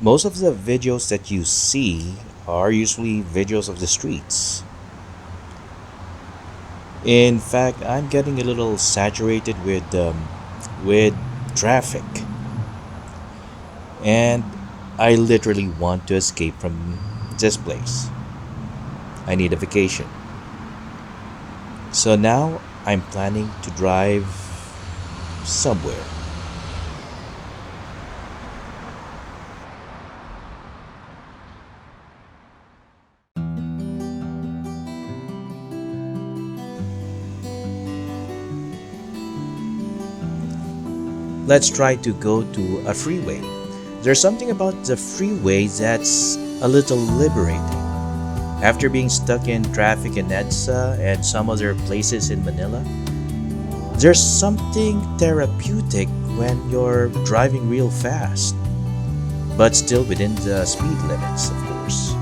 Most of the videos that you see are usually videos of the streets. In fact, I'm getting a little saturated with traffic, and I literally want to escape from this place. I need a vacation. So now I'm planning to drive somewhere. Let's try to go to a freeway. There's something about the freeway that's a little liberating. After being stuck in traffic in EDSA and some other places in Manila, there's something therapeutic when you're driving real fast, but still within the speed limits, of course.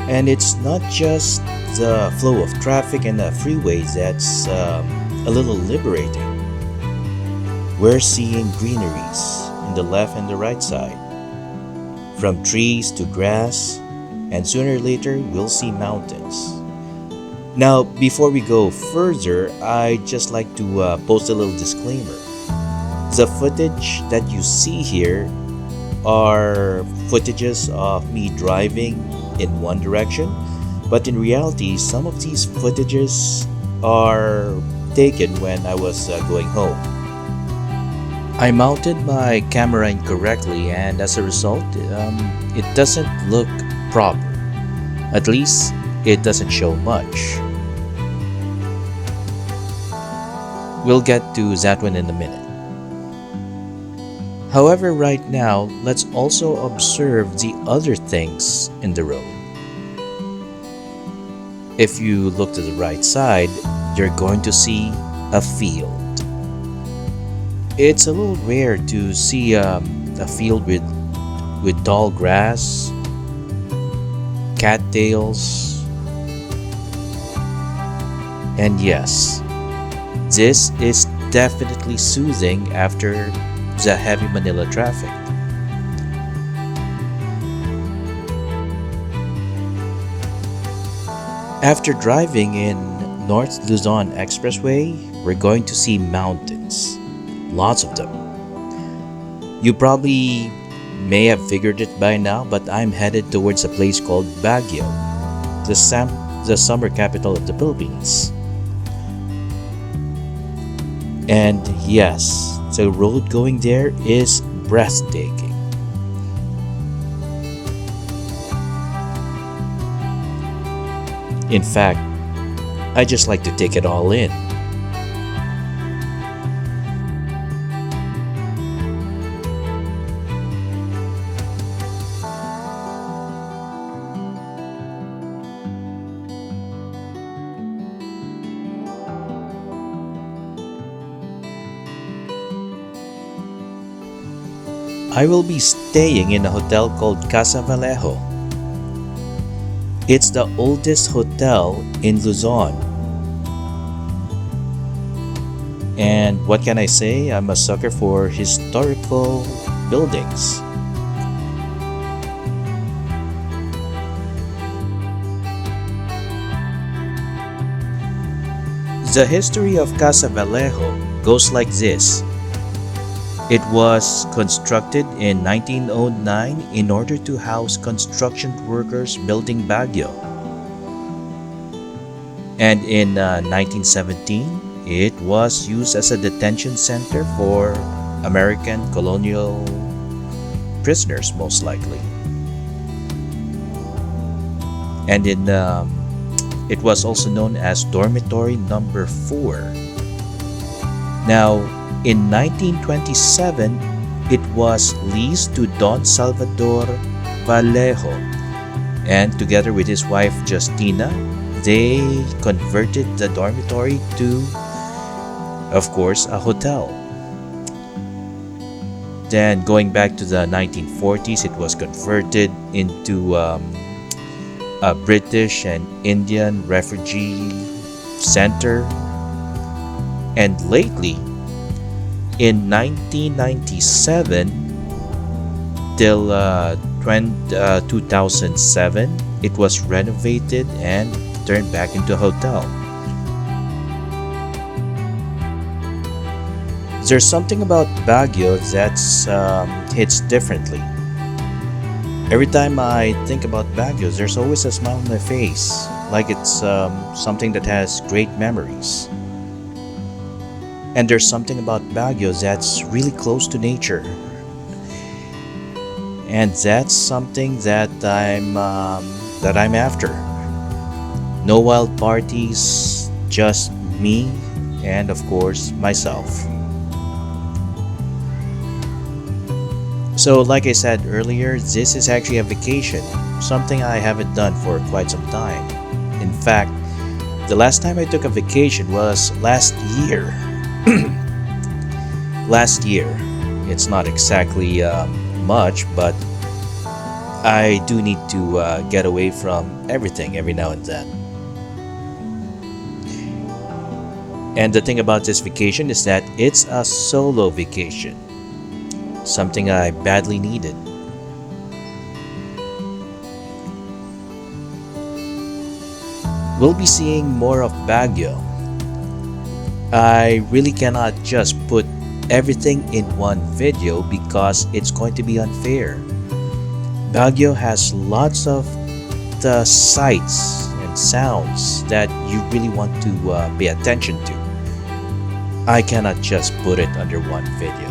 And it's not just the flow of traffic and the freeways that's a little liberating. We're seeing greeneries in the left and the right side, from trees to grass, and sooner or later we'll see mountains. Now, before we go further, I'd just like to post a little disclaimer. The footage that you see here are footages of me driving in one direction, but in reality, some of these footages are taken when I was going home. I mounted my camera incorrectly, and as a result, it doesn't look proper. At least, it doesn't show much. We'll get to that one in a minute. However, right now, let's also observe the other things in the road. If you look to the right side, you're going to see a field. It's a little rare to see a field with tall grass, cattails, and yes, this is definitely soothing after the heavy Manila traffic. After driving in North Luzon Expressway, we're going to see mountains. Lots of them. You probably may have figured it by now, but I'm headed towards a place called Baguio, the summer capital of the Philippines. And yes, the road going there is breathtaking. In fact, I just like to take it all in. I will be staying in a hotel called Cassa Vallejo. It's the oldest hotel in Luzon. And what can I say? I'm a sucker for historical buildings. The history of Casa Vallejo goes like this. It was constructed in 1909 in order to house construction workers building Baguio. And in 1917, it was used as a detention center for American colonial prisoners, most likely. And it was also known as Dormitory Number 4. Now, in 1927, it was leased to Don Salvador Vallejo, and together with his wife Justina, they converted the dormitory to, of course, a hotel. Then, going back to the 1940s, it was converted into a British and Indian refugee center, and lately, In 1997 till 2007, it was renovated and turned back into a hotel. There's something about Baguio that's hits differently. Every time I think about Baguio, there's always a smile on my face, like it's something that has great memories. And there's something about Baguio that's really close to nature, and that's something that I'm after. No wild parties, just me, and of course myself. So, like I said earlier, this is actually a vacation, something I haven't done for quite some time. In fact, the last time I took a vacation was last year. Last year. It's not exactly much, but I do need to get away from everything every now and then. And the thing about this vacation is that it's a solo vacation, something I badly needed. We'll be seeing more of Baguio. I really cannot just put everything in one video because it's going to be unfair. Baguio has lots of the sights and sounds that you really want to pay attention to. I cannot just put it under one video.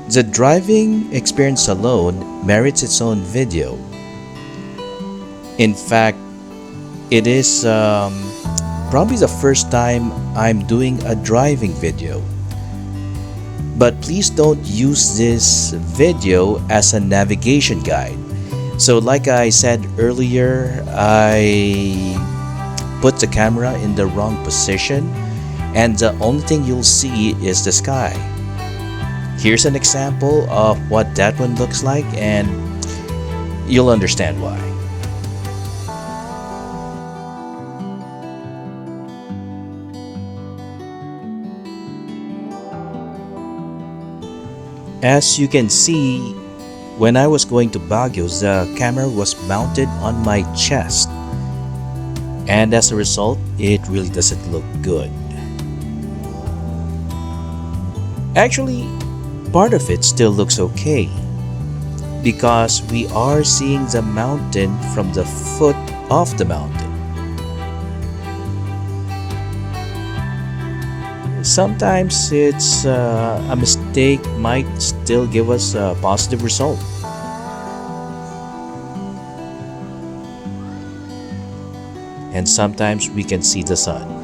The driving experience alone merits its own video. In fact, it is probably the first time I'm doing a driving video. But please don't use this video as a navigation guide. So, like I said earlier, I put the camera in the wrong position, and the only thing you'll see is the sky. Here's an example of what that one looks like, and you'll understand why. As you can see, when I was going to Baguio, the camera was mounted on my chest, and as a result, it really doesn't look good. Actually, part of it still looks okay because we are seeing the mountain from the foot of the mountain. Sometimes it's a mistake might still give us a positive result. And sometimes we can see the sun.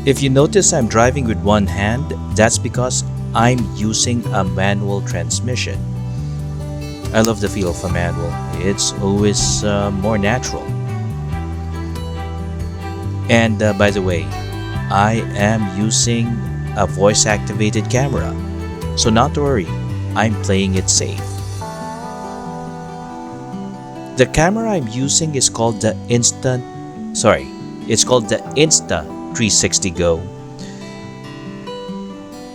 If you notice I'm driving with one hand, that's because I'm using a manual transmission. I love the feel of a manual. It's always more natural. And by the way, I am using a voice-activated camera. So not to worry, I'm playing it safe. The camera I'm using is called the Insta 360 Go.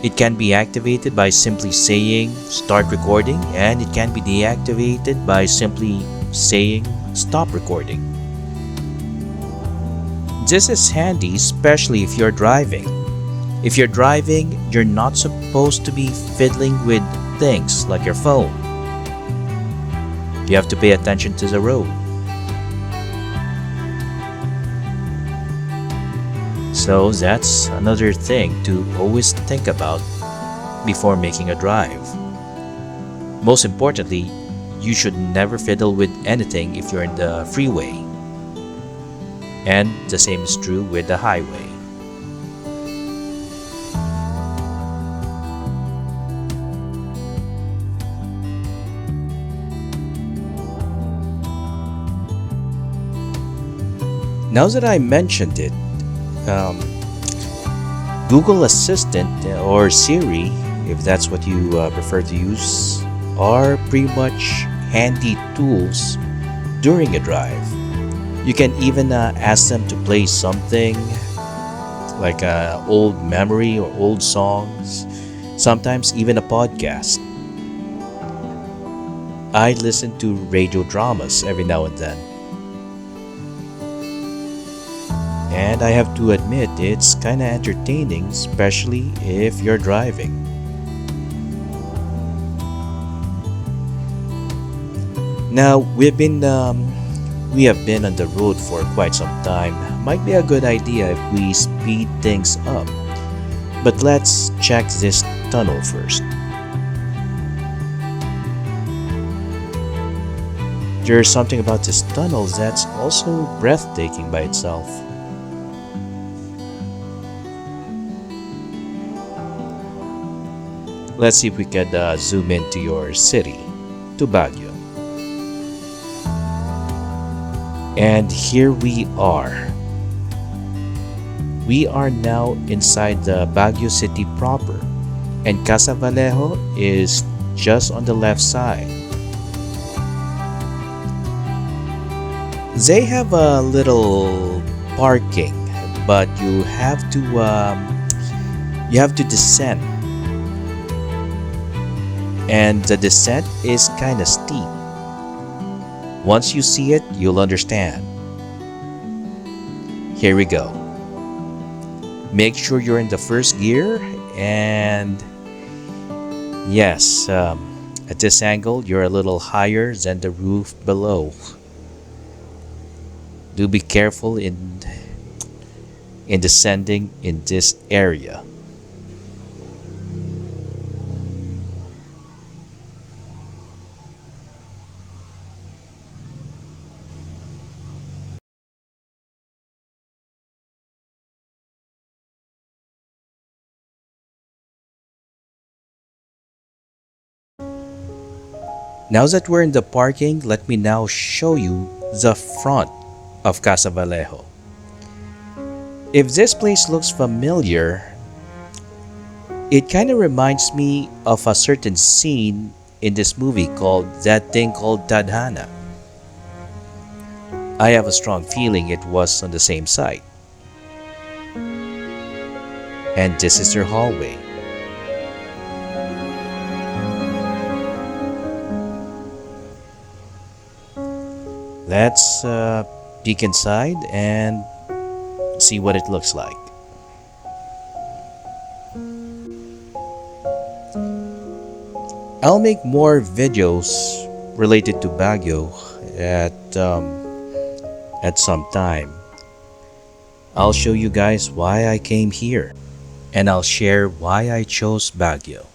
It can be activated by simply saying start recording, and it can be deactivated by simply saying stop recording. This is handy, especially if you're driving. If you're driving, you're not supposed to be fiddling with things like your phone. You have to pay attention to the road. So that's another thing to always think about before making a drive. Most importantly, you should never fiddle with anything if you're in the freeway. And the same is true with the highway. Now that I mentioned it, um, Google Assistant or Siri, if that's what you prefer to use, are pretty much handy tools during a drive. You can even ask them to play something like old memory or old songs, sometimes even a podcast. I listen to radio dramas every now and then, and I have to admit it's kind of entertaining, especially if you're driving. Now we have been on the road for quite some time. Might be a good idea if we speed things up. But let's check this tunnel first. There's something about this tunnel that's also breathtaking by itself. Let's see if we could zoom into your city, to Baguio. And here we are. We are now inside the Baguio city proper, and Cassa Vallejo is just on the left side. They have a little parking, but you have to descend, and the descent is kind of steep. Once you see it, you'll understand. Here we go. Make sure you're in the first gear, and yes, at this angle, you're a little higher than the roof below. Do be careful in descending in this area. Now that we're in the parking, let me now show you the front of Casa Vallejo. If this place looks familiar, it kind of reminds me of a certain scene in this movie called That Thing Called Tadhana. I have a strong feeling it was on the same site. And this is their hallway. Let's peek inside and see what it looks like. I'll make more videos related to Baguio at some time. I'll show you guys why I came here, and I'll share why I chose Baguio.